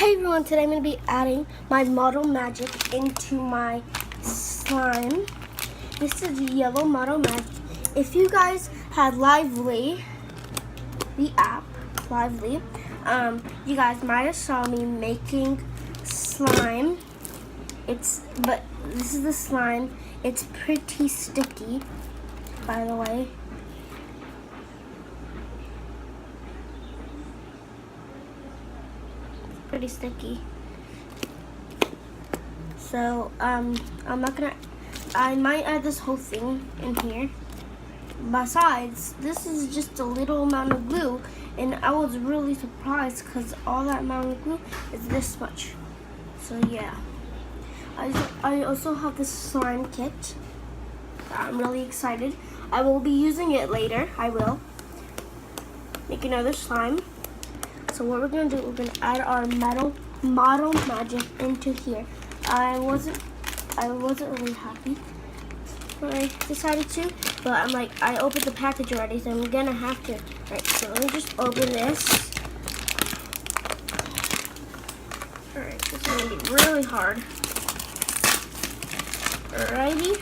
Hey everyone, today I'm going to be adding my Model Magic into my slime. This is yellow Model Magic. If you guys had Lively, the app, Lively, you guys might have saw me making slime. But this is the slime. It's pretty sticky, by the way. Pretty sticky. So I might add this whole thing in here. Besides, this is just a little amount of glue, and I was really surprised because all that amount of glue is this much. So yeah, I also have this slime kit. I'm really excited. I will be using it later. I will make another slime. So what we're gonna do, we're gonna add our Model Magic into here. I wasn't really happy when I decided to, but I'm like, I opened the package already, so I'm gonna have to. Alright, so let me just open this. Alright, this is gonna be really hard. Alrighty.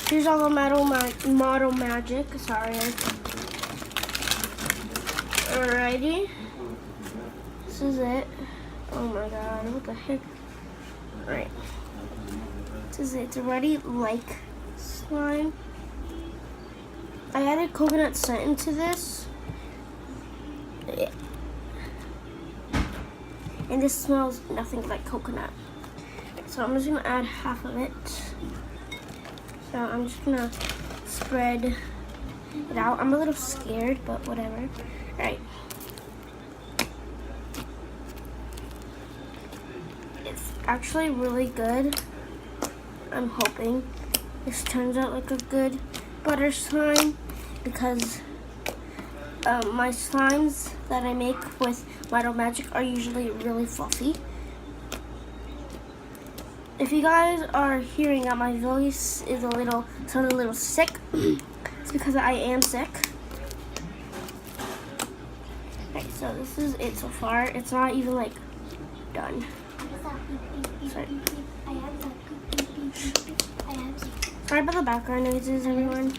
Here's all the Model Magic. Sorry. Alrighty. This is it. Oh my god, what the heck? Alright. This is it. It's already like slime. I added coconut scent into this. And this smells nothing like coconut. So I'm just gonna add half of it. So I'm just gonna spread it out. I'm a little scared, but whatever. Alright. It's actually really good. I'm hoping this turns out like a good butter slime because my slimes that I make with Model Magic are usually really fluffy. If you guys are hearing that my voice is sounding a little sick, it's because I am sick. Okay, so this is it so far. It's not even like done. Sorry. Sorry about the background noises, everyone.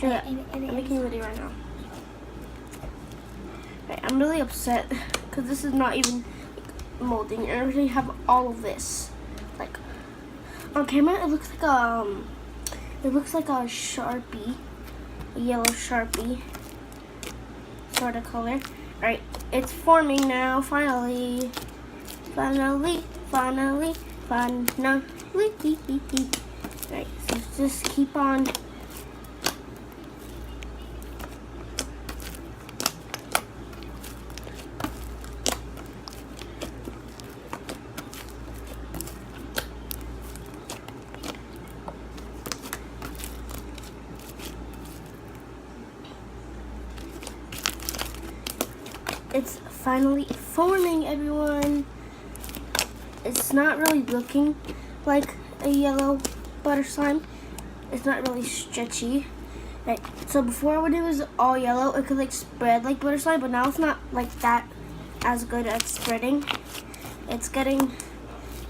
Yeah, I'm making a video right now. Okay, I'm really upset because this is not even molding. I already have all of this. Like on camera, it looks like a Sharpie, a yellow Sharpie sort of color. All right, it's forming now. Finally. Alright, so just keep on. It's finally forming, everyone. It's not really looking like a yellow butter slime. It's not really stretchy. Right. So before when it was all yellow, it could like spread like butter slime, but now it's not like that as good at spreading. It's getting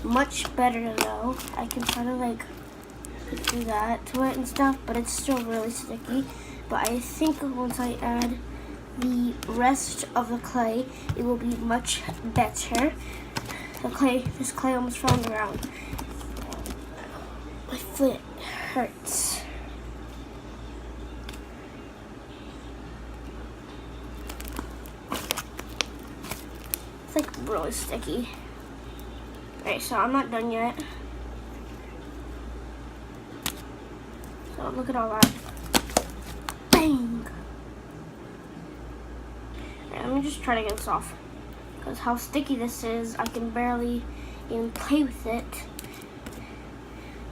much better though. I can kind of like do that to it and stuff, but it's still really sticky. But I think once I add the rest of the clay, it will be much better. This clay almost fell on the ground. My foot hurts. It's like really sticky. Alright, so I'm not done yet. So look at all that. Bang! Alright, let me just try to get this off. Because how sticky this is, I can barely even play with it.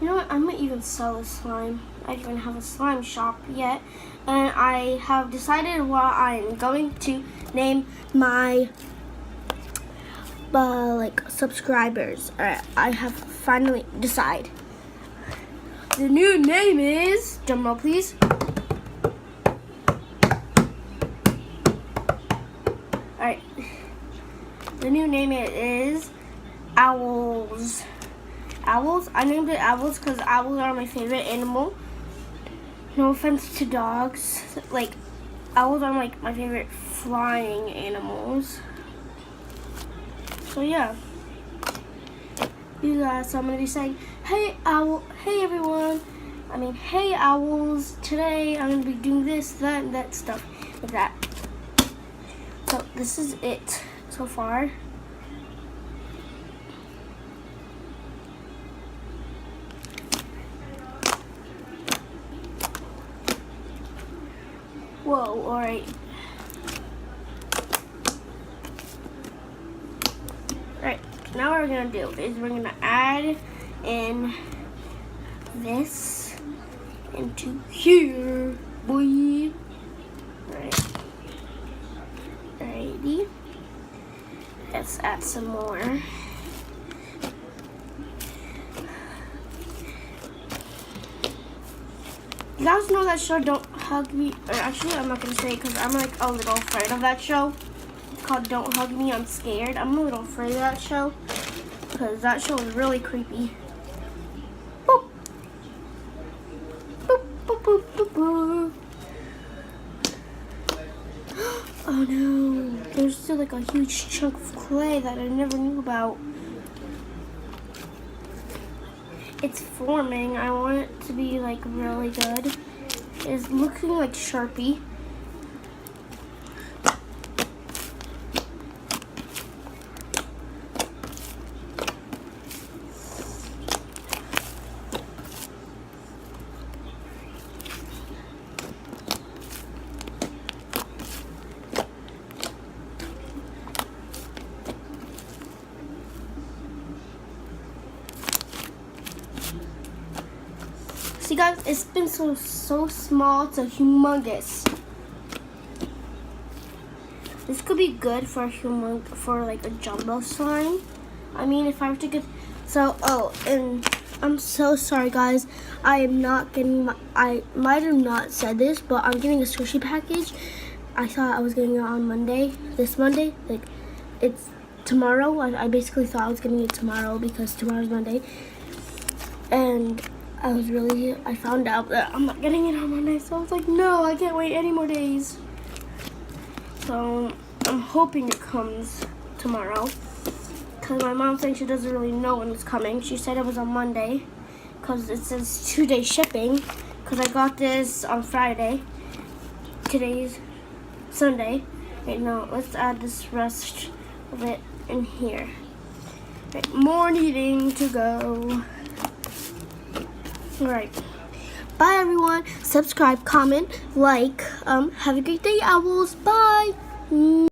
You know what, I might even sell this slime. I don't even have a slime shop yet. And I have decided what I'm going to name my subscribers. Alright, I have finally decided. The new name is, drumroll please. Alright. The new name is Owls. Owls. I named it Owls because owls are my favorite animal. No offense to dogs. Like, owls are like my favorite flying animals. So yeah. You guys, so I'm gonna be saying, hey owl, hey everyone. I mean, hey owls. Today I'm gonna be doing this, that, and that stuff like that. So this is it so far. Whoa, alright. Alright, now what we're gonna do is we're gonna add in this into here, boy. Alright. Alrighty. Let's add some more. You guys know that show, Don't Hug Me? Or actually, I'm not gonna say it because I'm like a little afraid of that show. It's called Don't Hug Me, I'm Scared. I'm a little afraid of that show because that show is really creepy. Boop. Boop, boop, boop, boop, boop. Oh no, there's still like a huge chunk of clay that I never knew about. It's forming. I want it to be like really good. It's looking like Sharpie. See guys, it's been so small to humongous. This could be good for like a jumbo slime. I mean, if I were to get and I'm so sorry guys. I am not getting I might have not said this, but I'm getting a sushi package. I thought I was getting it on Monday, this Monday. Like it's tomorrow. I basically thought I was getting it tomorrow because tomorrow's Monday. And I found out that I'm not getting it on Monday, so I was like, no, I can't wait any more days. So I'm hoping it comes tomorrow, because my mom saying she doesn't really know when it's coming. She said it was on Monday, because it says 2-day shipping, because I got this on Friday. Today's Sunday. Wait, no, let's add this rest of it in here. Right, more needing to go. Alright. Bye everyone. Subscribe, comment, like. Have a great day, owls. Bye.